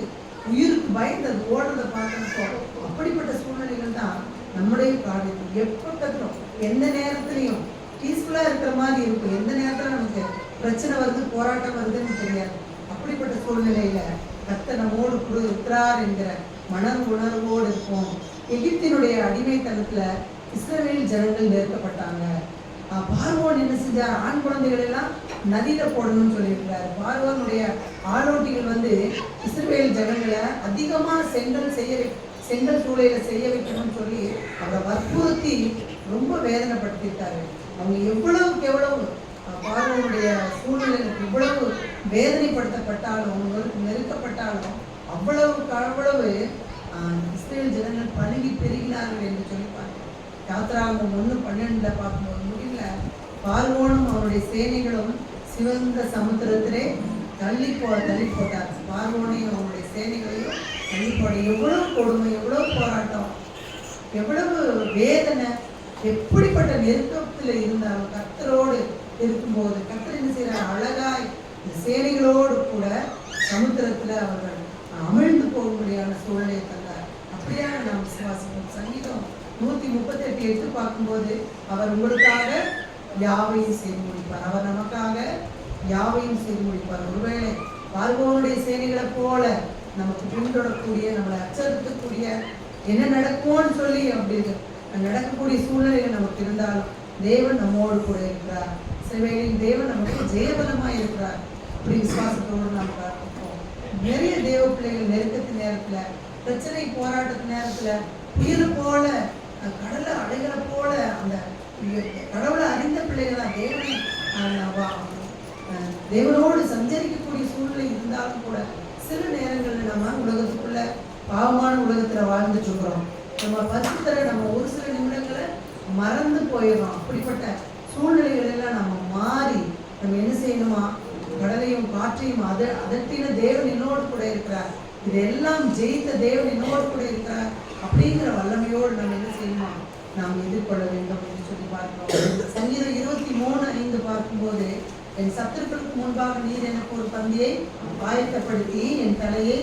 உயிருக்கு பயந்து அது ஓடுறதை பார்க்குறப்போ அப்படிப்பட்ட சூழ்நிலைகள் தான் நம்முடைய காரியத்தில் எப்போ கற்றுறோம். எந்த நேரத்துலையும் பீஸ்ஃபுல்லாக இருக்கிற மாதிரி இருக்கும். எந்த நேரத்தில் நமக்கு பிரச்சனை வருது போராட்டம் வருதுன்னு தெரியாது. அப்படிப்பட்ட சூழ்நிலையில கர்த்தர் நம்மோடு கூட இருக்கிறார் என்கிற மன உணர்வோடு இருக்கும். எகிப்தினுடைய அடிமைத்தனத்துல இஸ்ரவேல் ஜனங்கள் நெருக்கப்பட்டாங்க. பார்வோன் என்ன செஞ்சார்? ஆண் குழந்தைகள் எல்லாம் நதியில போடணும்னு சொல்லியிருக்கிறார். பார்வோனுடைய ஆளோட்டிகள் இஸ்ரவேல் ஜனங்களை அதிகமா செங்கல் சூளையில செய்ய வைக்கணும்னு சொல்லி அவரை வற்புறுத்தி ரொம்ப வேதனைப்படுத்திட்டாரு. அவங்க எவ்வளவுக்கு எவ்வளவு பார்வோனுடைய சூழ்நிலைகளுக்கு இவ்வளவு வேதனைப்படுத்தப்பட்டாலும் நெருக்கப்பட்டாலும் அவ்வளவு இஸ்ரேல் ஜனங்கள் பழுகி பெருகினார்கள் என்று சொல்லி பார்க்கிறோம். யாத்திராகமம் 1:12 பார்க்கும்போது முடியல பார்வோனும் அவருடைய சேனைகளும் சிவந்த சமுத்திரத்திலே தள்ளி போட்டார். பார்வோனையும் அவருடைய சேனைகளையும் தள்ளி போட எவ்வளவு கொடுமை, எவ்வளவு போராட்டம், எவ்வளவு வேதனை, எப்படிப்பட்ட நெருக்கத்தில் இருந்தாலும் கர்த்தரோடு இருக்கும்போது கர்த்தர் என்ன செய்யறார்? அழகாய் இந்த சேனைகளோடு கூட சமுத்திரத்துல அவர்கள் அமிழ்ந்து போகும்படியான சூழ்நிலையை தந்தார். அப்படியாக நாம் விசுவாசிப்போம். சங்கீதம் 138:8 பார்க்கும்போது அவர் உங்களுக்காக யாவையும் செய்து முடிப்பார். அவர் நமக்காக யாவையும் செய்து முடிப்பார். ஒருவேளை பார்வோனுடைய சேனைகளை போல நமக்கு பின்தொடரக்கூடிய, நம்மளை அச்சறுத்தக்கூடிய, என்ன நடக்கும்னு சொல்லி அப்படி நடக்கக்கூடிய சூழ்நிலைகள் நமக்கு இருந்தாலும் தேவன் நம்மோடு கூட இருக்கிறார். சிலவேளையில் தேவன் நமக்கு ஜெயபலமாய் இருக்கிறார். அப்படி விசுவாசத்தோடு நாம் பார்ப்போம். நிறைய தேவ பிள்ளைகள் நெருக்கத்தின் நேரத்துல, பிரச்சனை போராட்டத்தின் நேரத்துல உயிர் போல கடலை அடைகளை போல அந்த கடவுளை அறிந்த பிள்ளைகளா தேவனோடு சஞ்சரிக்கக்கூடிய சூழ்நிலை இருந்தாலும் கூட சில நேரங்கள்ல நம்ம உலகத்துக்குள்ள பாவமான உலகத்துல வாழ்ந்துட்டு இருக்கிறோம். நம்ம பரிசுத்தரை நம்ம ஒரு சில நிமிடங்களை மறந்து போயிடுறோம். அப்படிப்பட்ட சூழ்நிலைகள் எல்லாம் நம்ம மாறி நம்ம என்ன செய்யணுமா? கடலையும் காற்றையும் அதட்டின தேவன் என்னோடு கூட இருக்கிறார், இதெல்லாம் ஜெயித்த தேவன் என்னோடு கூட இருக்கிறார் அப்படிங்கிற வல்லமையோடு நம்ம என்ன செய்யணுமா? நாம் எதிர்கொள்ள வேண்டும் என்று சொல்லி பார்க்கிறோம். சங்கீதம் 23:5 பார்க்கும்போது என் சத்துருக்களுக்கு முன்பாக நீர் எனக்கு ஒரு பந்தியை ஆயத்தப்படுத்தி என் தலையை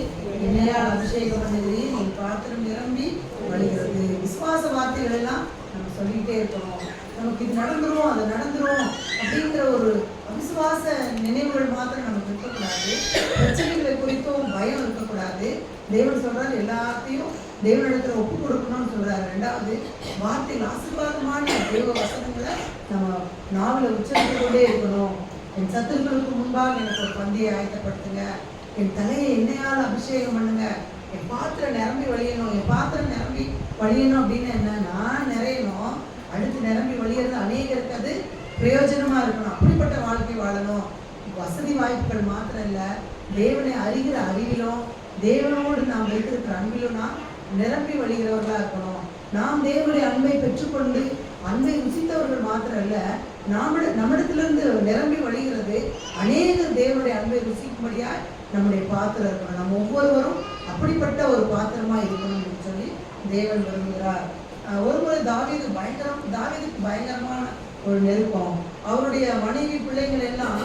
எண்ணெயால் அபிஷேகம் பண்ணுகிறீர், என் பாத்திரம் நிரம்பி வழிகிறது. விசுவாச வார்த்தைகள் எல்லாம் நம்ம சொல்லிக்கிட்டே இருக்கணும். நமக்கு இது நடந்துரும், அது நடந்துரும் அப்படிங்கிற ஒரு அவிசுவாச நினைவுகள் மாத்திரம் நமக்கு இருக்கக்கூடாது. பிரச்சனைகளை குறித்தும் பயம் இருக்கக்கூடாது. தேவன் சொல்றாரு எல்லாத்தையும் தேவனிடத்துல ஒப்பு கொடுக்கணும்னு சொல்றாரு. 2வது வார்த்தைகள் ஆசீர்வாதமான தேவ வசனங்களை நம்ம நாவல உச்சரித்து கொண்டே இருக்கணும். என் சத்துருக்களுக்கு முன்பாக எனக்கு ஒரு பந்தியை ஆயத்தப்படுத்துங்க, என் தலையை எண்ணெயால் அபிஷேகம் பண்ணுங்க, என் பாத்திரம் நிரம்பி வழியணும். என் பாத்திரம் நிரம்பி வழியணும் அப்படின்னு என்ன? நான் நிறையணும், அடுத்து நிரம்பி வழியிறது அநேகருக்கு அது பிரயோஜனமா இருக்கணும். அப்படிப்பட்ட வாழ்க்கை வாழணும். வசதி வாய்ப்புகள் மாத்திரம் இல்லை, தேவனை அறிகிற அறிவிலும் தேவனோடு நாம் வைத்திருக்கிற அன்பிலும் நாம் நிரம்பி வழிகிறவர்களா இருக்கணும். நாம் தேவனுடைய அன்பை பெற்றுக்கொண்டு அன்பை ருசித்தவர்கள் மாத்திரம் இல்ல, நம்மிடத்திலிருந்து நிரம்பி வழிகிறது அநேகர் தேவனுடைய அன்பை ருசிக்கும்படியா நம்முடைய பாத்திரம் இருக்கணும். நம்ம ஒவ்வொருவரும் அப்படிப்பட்ட ஒரு பாத்திரமா இருக்கணும் என்று சொல்லி தேவன் விரும்புகிறார். ஒரு முறை தாவீதுக்கு பயங்கரமான ஒரு நெருக்கம். அவருடைய மனைவி பிள்ளைகள் எல்லாம்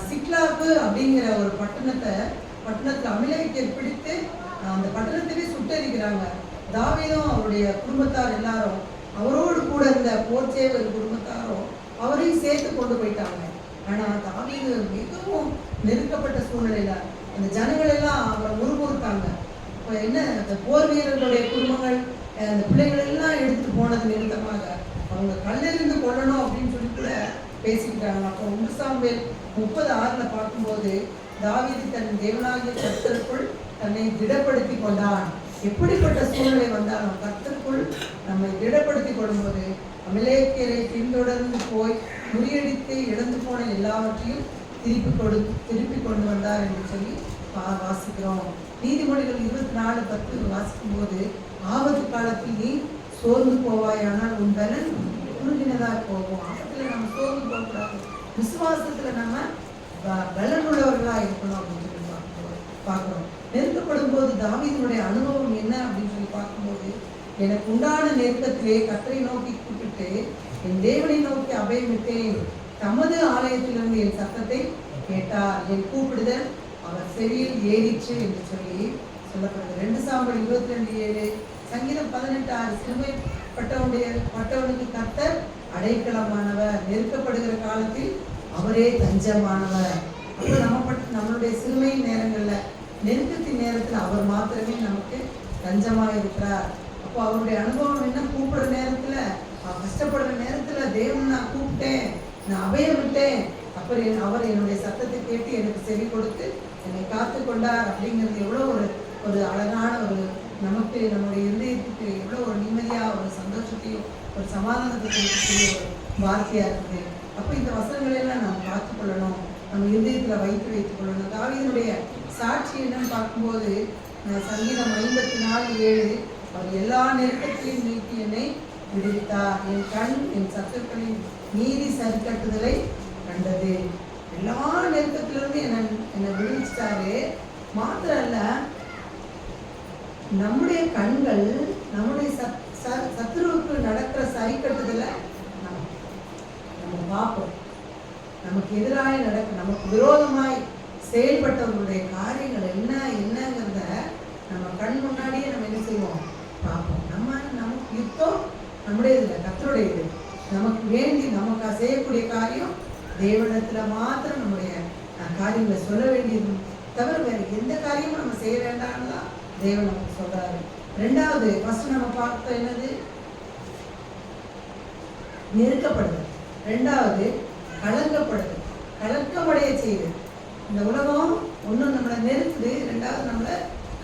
சிக்லாகு அப்படிங்கிற ஒரு பட்டணத்துல அமிலேக்கர் பிடித்து அந்த பட்டணத்திலே சுட்டரிக்கிறாங்க. தாவீதும் அவருடைய குடும்பத்தார் எல்லாரும், அவரோடு கூட இருந்த போர்ச்சேவர் குடும்பத்தாரும் அவரையும் சேர்த்து கொண்டு போயிட்டாங்க. ஆனா தாவீது மிகவும் நெருக்கப்பட்ட சூழ்நிலையில அந்த ஜனங்கள் எல்லாம் அவரை முறுமுறுத்தாங்க. இப்போ என்ன, அந்த போர் வீரர்களுடைய குடும்பங்கள் அந்த பிள்ளைகள் எல்லாம் எடுத்துட்டு போனது நிமித்தமாக அவங்க கல்லெறிந்து கொள்ளணும் அப்படின்னு சொல்லி கூட பேசிக்கிட்டாங்க. அப்போ 1 சாமுவேல் 30:6 பார்க்கும்போது தாவீது தன் தேவனாகிய கர்த்தருக்குள் தன்னை திடப்படுத்தி கொண்டான். எப்படிப்பட்ட சூழ்நிலை வந்தாலும் கர்த்தருக்குள் நம்மை திடப்படுத்திக் கொள்ளும்போது அமலேக்கியரை பின்தொடர்ந்து போய் முறியடித்து இழந்து போன எல்லாவற்றையும் திருப்பி கொண்டு வந்தார் என்று சொல்லி வாசிக்கிறோம். நீதிமொழிகள் 24:10 வாசிக்கும் போது, ஆபத்து காலத்தில் நீ சோர்ந்து போவாயானால் உன் பலன் குறுகினதாக போகும். ஆபத்துல நம்ம சோர்ந்து போகக்கூடாது, விசுவாசத்துல நம்ம பலன் உள்ளவர்களா இருக்கணும் அப்படின்னு சொல்லி பார்க்கிறோம். நெருக்கப்படும் போது தாவீதுடைய அனுபவம் என்ன அப்படின்னு சொல்லி பார்க்கும்போது, எனக்கு உண்டான நெருக்கத்திலே கர்த்தரை நோக்கி கூப்பிட்டு என் தேவனை நோக்கி அபயமிட்டேன். தமது ஆலயத்திலிருந்து என் சத்தத்தை கேட்டார், என் கூப்பிடுதல் அவர் செவியில் ஏறிற்று என்று சொல்லி சொல்லப்படுது. 2 சாமுவேல் 22:7, சங்கீதம் 18:6, சிறுமைப்பட்டவனுக்கு கர்த்தர் அடைக்கலமானவர், நெருக்கப்படுகிற காலத்தில் அவரே தஞ்சமானவர். அப்போ நம்மளுடைய சிறுமை நேரங்கள்ல, நெருக்கத்தின் நேரத்தில் அவர் மாத்திரமே நமக்கு தஞ்சமா இருக்கிறார். அப்போ அவருடைய அனுபவம் என்ன? கூப்பிடுற நேரத்துல, கஷ்டப்படுற நேரத்துல தேவன் நான் கூப்பிட்டேன், நான் அபயம் விட்டேன், அப்புறம் அவர் என்னுடைய சத்தத்தை கேட்டு எனக்கு செவி கொடுத்து என்னை காத்து கொண்டார். அப்படிங்கிறது எவ்வளோ ஒரு அழகான நமக்கு நம்முடைய இதயத்துக்கு எவ்வளோ ஒரு நிம்மதியா, ஒரு சந்தோஷத்தையும் ஒரு சமாதானத்தை கொடுக்கக்கூடிய ஒரு வார்த்தையா இருக்குது. அப்போ இந்த வசனங்களெல்லாம் நாம் காத்து கொள்ளணும், நம்ம இதயத்துல வைத்துக் கொள்ளணும். தாவீதுடைய சாட்சி என்னன்னு பார்க்கும்போது, சங்கீதம் 54:7, அவர் எல்லா நெருக்கத்திலையும் நீக்கி என்னை விடுவித்தார், என் கண் என் சத்துருக்களின் நீதி சரிக்கட்டுதலை கண்டது. எல்லா நெருக்கத்திலிருந்து என்னை விடுவிச்சிட்டாரு. மாத்திரம் அல்ல, நம்முடைய கண்கள் நம்முடைய சத்துருவுக்கு நடக்கிற சரி கட்டுதலை நம்ம பார்ப்போம். நமக்கு எதிராக நமக்கு விரோதமாய் செயல்பட்டவர்களுடைய காரியங்கள் என்னங்கிறத நம்ம கண் முன்னாடியே நம்ம என்ன செய்வோம்? பார்ப்போம். நமக்கு யுத்தம் நம்முடையது இல்லை, கர்த்தருடையது. நமக்கு வேண்டி நமக்கு செய்யக்கூடிய காரியம் தேவனிடத்துல மாத்திரம் நம்முடைய காரியங்களை சொல்ல வேண்டியது தவிர வேற எந்த காரியமும் நம்ம செய்ய வேண்டாம்னு தான் தேவன் நமக்கு சொல்றாரு. 2வது ஃபர்ஸ்ட் நம்ம பார்த்த என்னது? நெருக்கப்படுதல். 2வது கலங்கப்படுதல், கலக்கமடைய செய்யுது. இந்த உலகம் ஒன்றும் நம்மளை நெருக்குது, 2வது நம்மளை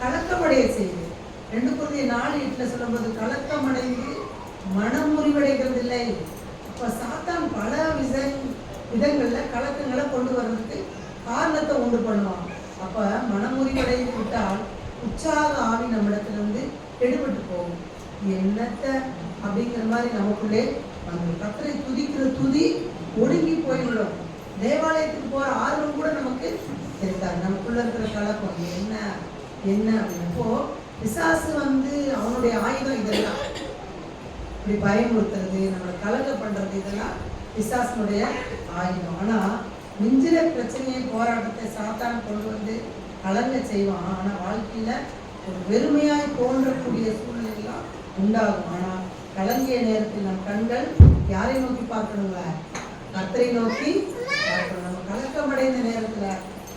கலக்கமடைய செய்யுது. 2 Corinthians 4:8 சொல்லும்போது, கலக்கமடைந்து மனம் முறிவடைகிறது இல்லை. அப்ப சாத்தான் பல விதங்கள்ல கலக்கங்களை கொண்டு வர்றதுக்கு காரணத்தை உண்டு பண்ணுவான். அப்ப மனமுறிவடைந்து விட்டால் உற்சாக ஆவி நம்மிடத்திலிருந்து எடுபட்டு போகும். என்னத்தை அப்படிங்கிற மாதிரி நமக்குள்ளே வந்து கர்த்தரை துதிக்கிற துதி ஒடுங்கி போய்விடும். தேவாலயத்துக்கு போற ஆர்வம் கூட நமக்கு இருக்காது. நமக்குள்ள இருக்கிற கலக்கம் என்ன அப்படின்னப்போ, பிசாசு அவனுடைய ஆயுதம் இதெல்லாம், இப்படி பயமுறுத்துறது, நம்மளை கலங்க பண்றது, இதெல்லாம் பிசாசனுடைய ஆயுதம். ஆனா மிஞ்சின பிரச்சனையை, போராட்டத்தை சாத்தான் கொண்டு கலங்க செய்வான். ஆனா வாழ்க்கையில ஒரு வெறுமையாய் தோன்றக்கூடிய சூழ்நிலையெல்லாம் உண்டாகும். ஆனா கலங்கிய நேரத்தில் நம் கண்கள் யாரை நோக்கி பார்க்கணுங்க? கர்த்தரை நோக்கி பார்க்கணும். நம்ம கலக்கமடைந்த நேரத்துல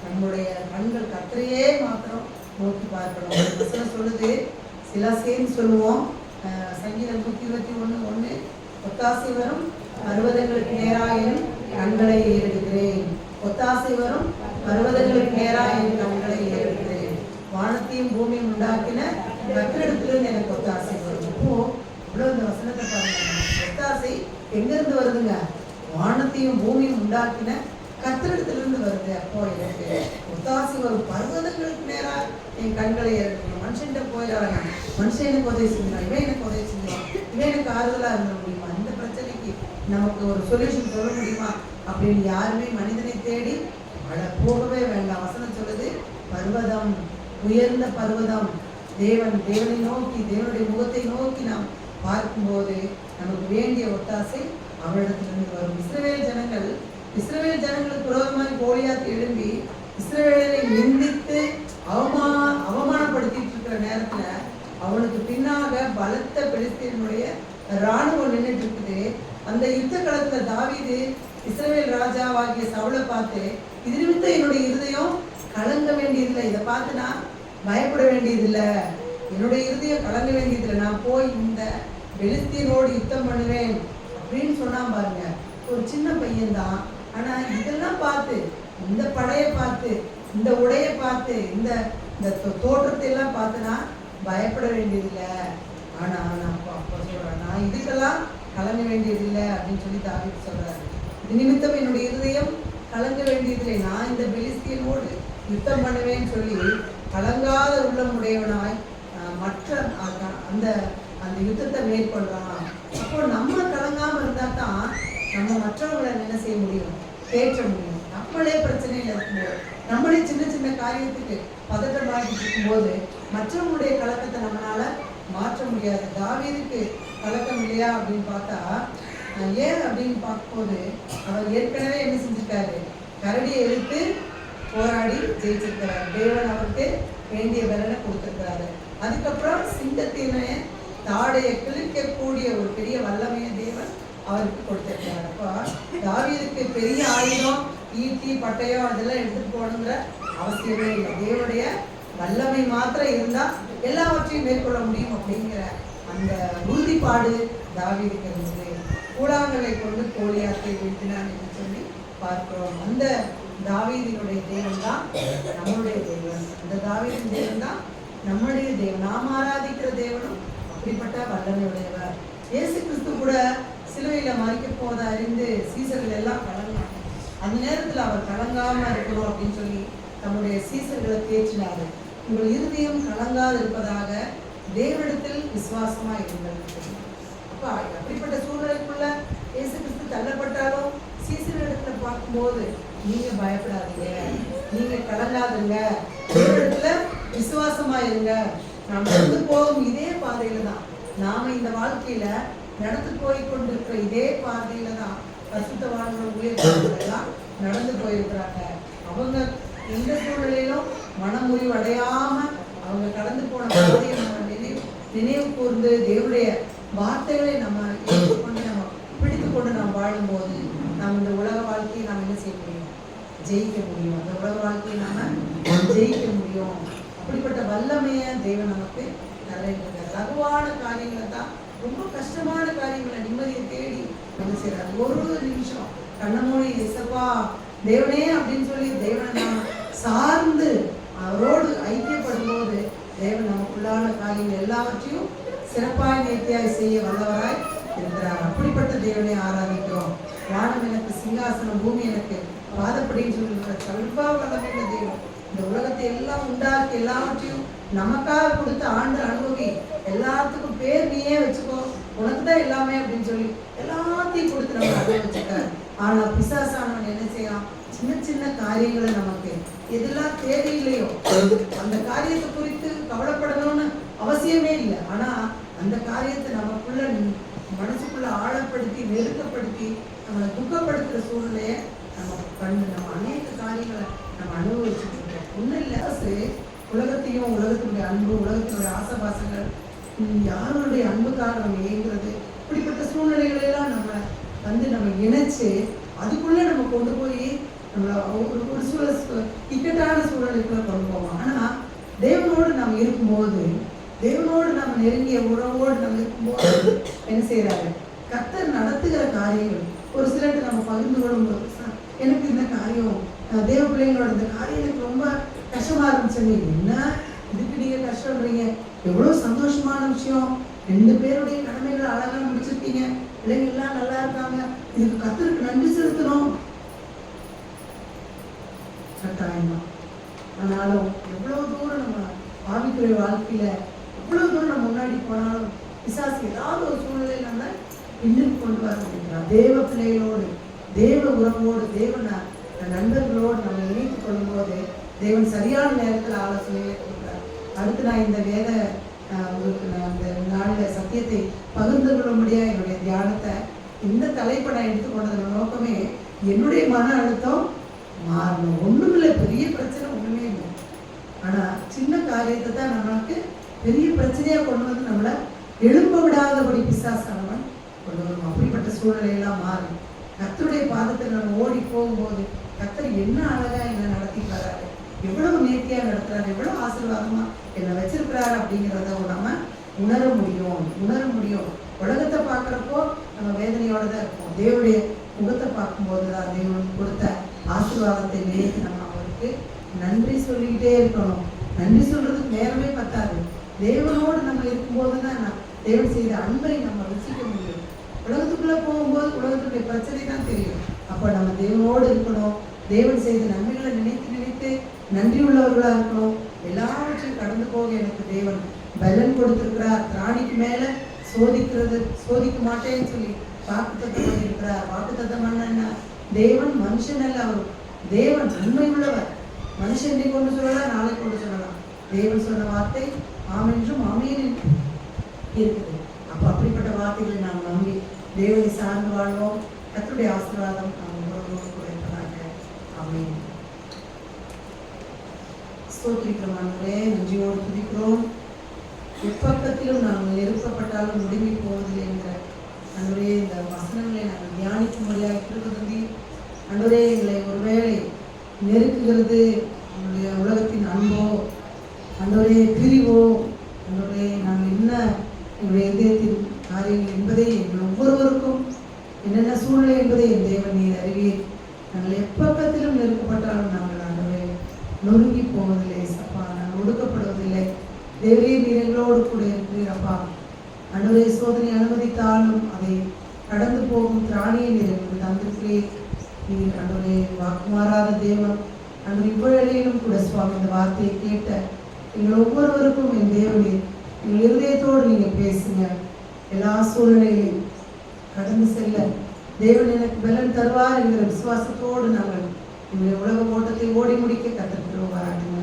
நம்முடைய கண்கள் கர்த்தரையே மாத்திரம் நோக்கி பார்க்கணும். வசனம் சொல்லுது, சில சேர்ந்து சொல்லுவோம். சங்கீதம் 121:1, ஒத்தாசை வரும் பர்வதங்களுக்கு நேராக என் கண்களை ஏறெடுக்கிறேன். ஒத்தாசை வரும் பர்வதங்களுக்கு நேராக என் கண்களை ஏறெடுக்கிறேன். வானத்தையும் பூமியும் உண்டாக்கின கர்த்தரிடத்திலிருந்து எனக்கு ஒத்தாசை வரும். அப்போ இவ்வளவு இந்த வசனத்தை பாருங்க. ஒத்தாசை எங்கிருந்து வருதுங்க? வானத்தையும் பூமியும் உண்டாக்கின கர்த்தரிடத்திலிருந்து வருது. அப்போ எனக்கு ஒத்தாசை வரும் பர்வதங்களுக்கு நேராக என் கண்களை ஏறெடுக்கணும். மனுஷன்கிட்ட போயிடாங்க, மனுஷன் எனக்கு உதவி செஞ்சான், இவன் எனக்கு உதவி செஞ்சான், இவன் எனக்கு ஆறுதலா இருந்த முடியுமா? இந்த பிரச்சனைக்கு நமக்கு ஒரு சொல்யூஷன் சொல்ல முடியுமா அப்படின்னு யாருமே மனிதனை தேடி போகவே வேண்டாம். வசனம் சொல்லுது, பர்வதம், உயர்ந்த பர்வதம், தேவனை நோக்கி, தேவனுடைய முகத்தை நோக்கி நாம் பார்க்கும்போது நமக்கு வேண்டிய ஒத்தாசை அவரிடத்திலிருந்து வரும். இஸ்ரவேல் ஜனங்களுக்கு விரோதமாக கோலியாத் எழும்பி இஸ்ரவேலை நிந்தித்து அவமானப்படுத்திட்டு இருக்கிற நேரத்துல அவனுக்கு பின்னாக பலத்த பெலிஸ்தீனுடைய இராணுவம் நின்றுட்டு இருக்குது. அந்த யுத்த களத்துல தாவீது இஸ்ரவேல் ராஜாவாகிய சவுலை பார்த்து, இது நிமித்தம் என்னுடைய இருதயம் கலங்க வேண்டியதில்லை, இதை பார்த்து நான் பயப்பட வேண்டியதில்லை, என்னுடைய இருதயம் கலங்க வேண்டியதில்லை, நான் போய் இந்த பெலிஸ்தீனோடு யுத்தம் பண்ணுவேன் அப்படின்னு சொன்னான் பாருங்க. ஒரு சின்ன பையன்தான். ஆனா இதெல்லாம் பார்த்து, இந்த படையை பார்த்து, இந்த உடையை பார்த்து, இந்த தோற்றத்தை எல்லாம் பார்த்துனா பயப்பட வேண்டியதில்லை. ஆனா நான் அப்போ சொல்றேன், நான் இதுக்கெல்லாம் கலங்க வேண்டியதில்லை அப்படின்னு சொல்லி தாவீது சொல்றாரு. இது நிமித்தம் என்னுடைய இருதயம் கலங்க வேண்டியதில்லை, நான் இந்த பெலிஸ்தியனோடு யுத்தம் பண்ணுவேன்னு சொல்லி கலங்காத உள்ளம் உடையவனாய் மற்ற அந்த அந்த யுத்தத்தை மேற்கொள்றான். அப்போ நம்ம கலங்காம இருந்தா தான் நம்ம மற்றவங்களை என்ன செய்ய முடியும், தேற்ற முடியும். நம்மளே பிரச்சனையில இருக்கும்போது, நம்மளே சின்ன சின்ன காரியத்துக்கு பதட்டமாகிட்டு இருக்கும்போது மற்றவங்களுடைய கலக்கத்தை நம்மளால மாற்ற முடியாது. தாவீதுக்கு கலக்கம் இல்லையா அப்படின்னு பார்த்தா, ஏன் அப்படின்னு பார்க்கும்போது அவர் ஏற்கனவே என்ன செஞ்சிருக்காரு, கரடியை எடுத்து போராடி ஜெயிச்சிருக்கிறாரு. தேவன் அவருக்கு வேண்டிய பலனை கொடுத்திருக்கிறாரு. அதுக்கப்புறம் சிங்கத்தினை தாடையை கிழிக்கக்கூடிய ஒரு பெரிய வல்லமையை தேவன் அவருக்கு கொடுத்திருக்கிறார். அப்போ தாவீதுக்கு பெரிய ஆயுதம், ஈட்டி, பட்டயம் அதெல்லாம் எடுத்துட்டு போகணுங்கிற அவசியமே இல்லை. தேவனுடைய வல்லமை மாத்திரம் இருந்தா எல்லாவற்றையும் மேற்கொள்ள முடியும் அப்படிங்கிற அந்த உறுதிப்பாடு தாவீதுக்கு இருந்தது. கூழாங்கலை கொண்டு கோலியாத்தை வீழ்த்தினான் என்று சொல்லி பார்க்கிறோம். அந்த தாவீதினுடைய தேவன் தான் நம்மளுடைய தேவன். அந்த தாவீதின் தேவன் தான் நம்முடைய தேவன். நாம் ஆராதிக்கிற தேவனும் அப்படிப்பட்ட வல்லமையுடையவர். இயேசு கிறிஸ்து கூட சிலுவையில மறிக்க போவதை அறிந்து சீசர்கள் எல்லாம் கலங்கினாங்க. அந்த நேரத்தில் அவர் கலங்காம இருக்கணும் அப்படின்னு சொல்லி தம்முடைய சீசர்களை தேற்றினாரு. உங்கள் இருதயம் கலங்காது இருப்பதாக தேவனிடத்தில் விசுவாசமா இருங்கள். அப்ப அப்படிப்பட்ட சூழ்நிலைக்குள்ள இயேசு கிறிஸ்து தள்ளப்பட்டாலும் சீசர்களிடத்துல பார்க்கும்போது நீங்க பயப்படாதீங்க, நீங்க கலங்காதுங்க, தேவனிடத்துல விசுவாசமா இருங்க. நாம் நடந்து போகும் இதே பாதையில தான், நாம இந்த வாழ்க்கையில நடந்து போய் கொண்டிருக்கிற இதே பாதையில தான் பரிசுத்தவான்கள் ஊழியர்கள் எல்லாம் நடந்து போயிருக்கிறாங்க. அவங்க எந்த சூழ்நிலையிலும் மனமுறிவு அடையாம அவங்க கடந்து போன பாதையை நம்ம நினைவு கூர்ந்து தேவனுடைய வார்த்தைகளை நம்ம ஏற்றுக்கொண்டு நம்ம பிடித்து கொண்டு நாம் வாழும்போது நாம் இந்த உலக வாழ்க்கையை நாம் என்ன செய்ய முடியும், ஜெயிக்க முடியும். அந்த உலக வாழ்க்கையை நாம ஜெயிக்க முடியும். அப்படிப்பட்ட வல்லமைய தேவன் நமக்கு நிறைய லகுவான காரியங்களை தான், ரொம்ப கஷ்டமான காரியங்களை நிம்மதியை தேடி என்ன செய்யறாரு. ஒரு நிமிஷம் கண்ணமொழி இசப்பா தேவனே அப்படின்னு சொல்லி தேவனை நாம் சார்ந்து அவரோடு ஐக்கியப்படும் போது தேவன் நமக்குள்ளான காரியங்கள் எல்லாவற்றையும் சிறப்பாய் நேர்த்தியாய் செய்ய வல்லவராய் இருக்கிறார். அப்படிப்பட்ட தேவனை ஆராதிக்கிறோம். வானம் எனக்கு சிங்காசனம், பூமி எனக்கு பாதப்படின்னு சொல்லியிருக்கிற சல்பா வல்லமையுள்ள தேவன் இந்த உலகத்தை எல்லாம் உண்டாக்கி எல்லாவற்றையும் நமக்காக கொடுத்த ஆண்டு அனுபவி, எல்லாத்துக்கும் பேர் நீயே வச்சுக்கோ, உனக்கு தான் எல்லாமே அப்படின்னு சொல்லி எல்லாத்தையும் கொடுத்து நம்ம அனுபவிச்சுக்க. ஆனா பிசாசானவன் என்ன செய்யலாம், சின்ன சின்ன காரியங்களை நமக்கு எதெல்லாம் தேவையில்லையோ அந்த காரியத்தை குறித்து கவலைப்படணும்னு அவசியமே இல்லை. ஆனா அந்த காரியத்தை நமக்குள்ள மனசுக்குள்ள ஆழப்படுத்தி நெருக்கப்படுத்தி நம்மளை துக்கப்படுத்துற சூழ்நிலையை நம்ம அநேக காரியங்களை நம்ம அனுபவிச்சுட்டு இருக்கோம். ஒன்றும் இல்லை, உலகத்தையும் உலகத்தினுடைய அன்பு, உலகத்தினுடைய ஆசபாசங்கள், யாருடைய அன்புக்காக நம்ம இயங்குறது, இப்படிப்பட்ட சூழ்நிலைகளெல்லாம் நம்ம இணைச்சு அதுக்குள்ள நம்ம கொண்டு போய் நம்மளை ஒரு சூழல் இக்கட்டான சூழ்நிலைக்குள்ள கொண்டு போவோம். ஆனா தேவனோடு நம்ம இருக்கும்போது, தேவனோடு நம்ம நெருங்கிய உறவோடு நம்ம இருக்கும்போது என்ன செய்யறாரு, கர்த்தர் நடத்துகிற காரியங்கள் ஒரு சிலருக்கு நம்ம பகிர்ந்து கொள்ளும்போது, எனக்கு இந்த காரியம் தேவ பிள்ளைங்களோட இந்த காரியம் எனக்கு ரொம்ப கஷ்டமா இருந்துச்சு. என்ன இதுக்கு நீங்க கஷ்டப்படுறீங்க, எவ்வளவு சந்தோஷமான விஷயம், 2 பேருடைய கடமைகளை அழகா முடிச்சிருக்கீங்க, பிள்ளைங்க எல்லாம் நல்லா இருக்காங்க, இதுக்கு கர்த்தருக்கு நன்றி செலுத்தணும். கட்டாயமா. ஆனாலும் எவ்வளவு தூரம் நம்ம ஆவிக்குரிய வாழ்க்கையில எவ்வளவு தூரம் நம்ம முன்னாடி போனாலும் பிசாசு ஏதாவது ஒரு சூழ்நிலையில் நம்ம பின்னுக்கு கொண்டு வர முடியும். தேவ பிள்ளைகளோடு, தேவ உறவோடு, தேவ நண்பர்களோடு நம்ம இணைத்துக் கொள்ளும் போது தேவன் சரியான நேரத்தில் ஆலோசனையை கொடுக்கிறார். அடுத்து நான் இந்த வேத உங்களுக்கு நான் இந்த நாளில் சத்தியத்தை பகிர்ந்து கொள்ள முடியாது. என்னுடைய தியானத்தை இந்த தலைப்பை நான் எடுத்துக்கொண்டதன் நோக்கமே என்னுடைய மன அழுத்தம் மாறணும். ஒன்றும் இல்லை, பெரிய பிரச்சனை ஒன்றுமே இல்லை. ஆனால் சின்ன காரியத்தை தான் நம்மளுக்கு பெரிய பிரச்சனையாக கொண்டு வந்து நம்மளை எழும்ப விடாதபடி பிசாசானவன் கொண்டு வரும். அப்படிப்பட்ட சூழ்நிலையெல்லாம் மாறும். கர்த்தருடைய பாதத்தில் நம்ம ஓடி போகும்போது கர்த்தர் என்ன அழகா என்ன நடத்தி வர்றாரு, எவ்வளவு நேர்த்தியா நடத்துறாரு, எவ்வளவு ஆசீர்வாதமா என்ன வச்சிருக்கிறாரு அப்படிங்கிறத நம்ம உணர முடியும். உலகத்தை பார்க்குறப்போ நம்ம வேதனையோட தான் இருப்போம். தேவனுடைய முகத்தை பார்க்கும்போது தான் தேவன் கொடுத்த ஆசீர்வாதத்தை நினைத்து நம்ம அவருக்கு நன்றி சொல்லிக்கிட்டே இருக்கணும். நன்றி சொல்றதுக்கு நேரமே பத்தாது. தேவனோடு நம்ம இருக்கும்போது தான் தேவன் செய்த அன்பை நம்ம ருசிக்க முடியும். உலகத்துக்குள்ள போகும்போது உலகத்துடைய பிரச்சனை தான் தெரியும். அப்ப நம்ம தேவனோடு இருக்கணும். தேவன் செய்த நன்மைகளை நினைத்து நினைத்து நன்றி உள்ளவர்களா இருக்கணும். எல்லாவற்றையும் கடந்து போக எனக்கு தேவன் பலன் கொடுத்திருக்கிறார். திராணிக்கு மேல சோதிக்க மாட்டேன்னு சொல்லி வாக்குத்தத்தம் பண்ணியிருக்கிறார். வாக்குத்தத்தம் பண்ண தேவன் மனுஷன் அல்ல, அவர் தேவன் உண்மை உள்ளவர். மனுஷன் இன்னைக்கு கொண்டு சொல்லலாம், நாளை கொண்டு சொல்லலாம். தேவன் சொன்ன வார்த்தை ஆமென்றும் ஆமேன் இருக்குது. அப்ப அப்படிப்பட்ட வார்த்தைகளை நாம் நம்பி தேவனை சார்ந்து வாழ்வோம். கர்த்தருடைய ஆசீர்வாதம் நாம் ஒவ்வொருவரோடு கூட இருப்பதாக. ஆமென். ஸ்தோத்திரிக்கிறோம் ஆண்டவரே, நன்றியோடு துதிக்கிறோம். எப்பக்கத்திலும் நாங்கள் நெருக்கப்பட்டாலும் முடிவி போவதில்லை என்ற ஆண்டவரே இந்த வசனங்களை நாங்கள் தியானிக்கும்படியாக இருக்கிறது. ஆண்டவரே எங்களை ஒருவேளை நெருக்குகிறது நம்முடைய உலகத்தின் அன்போ, ஆண்டவரே பிரிவோ, ஆண்டவரே நாங்கள் என்ன எங்களுடைய இதயத்தின் காரியங்கள் என்பதை எங்கள் ஒவ்வொருவருக்கும் என்னென்ன சூழ்நிலை என்பதை என் தேவன் நீர் அறிவீர். நாங்கள் எப்பக்கத்திலும் நெருக்கப்பட்டாலும் நாங்கள் ஆண்டவரே நொறுங்கி போவதில்லை சப்பா, நாங்கள் ஒடுக்கப்படுவதில்லை. தேவரே நீர் எங்களோடு கூட இருக்கிறீர் அப்பா. ஆண்டவரே சோதனை அனுமதித்தாலும் அதை கடந்து போகும் திராணியை நீர் எங்களுக்கு தந்திருக்கிறீர். நீர் ஆண்டவரே வாக்கு மாறாத தேவன். ஆண்டவர் இவ்வழியிலும் கூட சுவாமி இந்த வார்த்தையை கேட்ட எங்கள் ஒவ்வொருவருக்கும் என் தேவனே எங்கள் இருதயத்தோடு நீங்கள் பேசுங்க. எல்லா சூழ்நிலையிலும் கடந்து செல்ல தேவன் எனக்கு பலன் தருவார் என்கிற விசுவாசத்தோடு நாங்கள் எங்களுடைய உலக ஓட்டத்தை ஓடி முடிக்க கற்றுக்கிறோம். பாராட்டுங்க.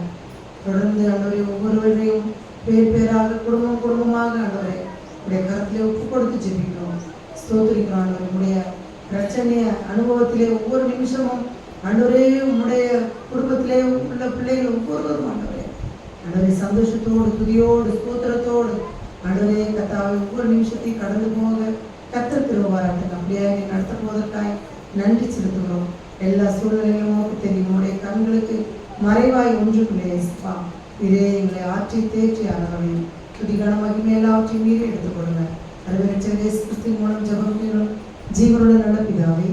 தொடர்ந்து ஆண்டவரை ஒவ்வொருவரையும் பேர் பேராக குடும்பம் குடும்பமாக ஆண்டவரை உடைய கருத்திலே ஒப்பு கொடுத்து ஜெபிக்கிறோம். ஸ்தோத்திரிக்கிறோம் ஆண்டவரை. உடைய பிரச்சனைய அனுபவத்திலே ஒவ்வொரு நிமிஷமும் ஆண்டவரே உம்முடைய குடும்பத்திலே உள்ள பிள்ளைகள் ஒவ்வொருவரும் ஆண்டவரே ஆண்டவரை சந்தோஷத்தோடு துதியோடு ஸ்தோத்திரத்தோடு ஆண்டவரே கர்த்தாவை ஒவ்வொரு நிமிஷத்தையும் கடந்து போக கர்த்தர் பாராட்டுங்க. அப்படியே நடத்த போவதற்காய் நன்றி செலுத்துகிறோம். எல்லா சூழ்நிலைகளும் தெரியும். உடைய கண்களுக்கு மறைவாய் ஒன்றுக்குள்ளே பா இதே எங்களை ஆற்றி தேற்றி ஆனவரை துதிகான மகிமை எல்லாவற்றையும் மீறி எடுத்துக் கொடுங்க. அருவரட்சகர் இயேசு கிறிஸ்துவின் மூலம் ஜெபம் ஜீவனுள்ள நல்ல பிதாவே.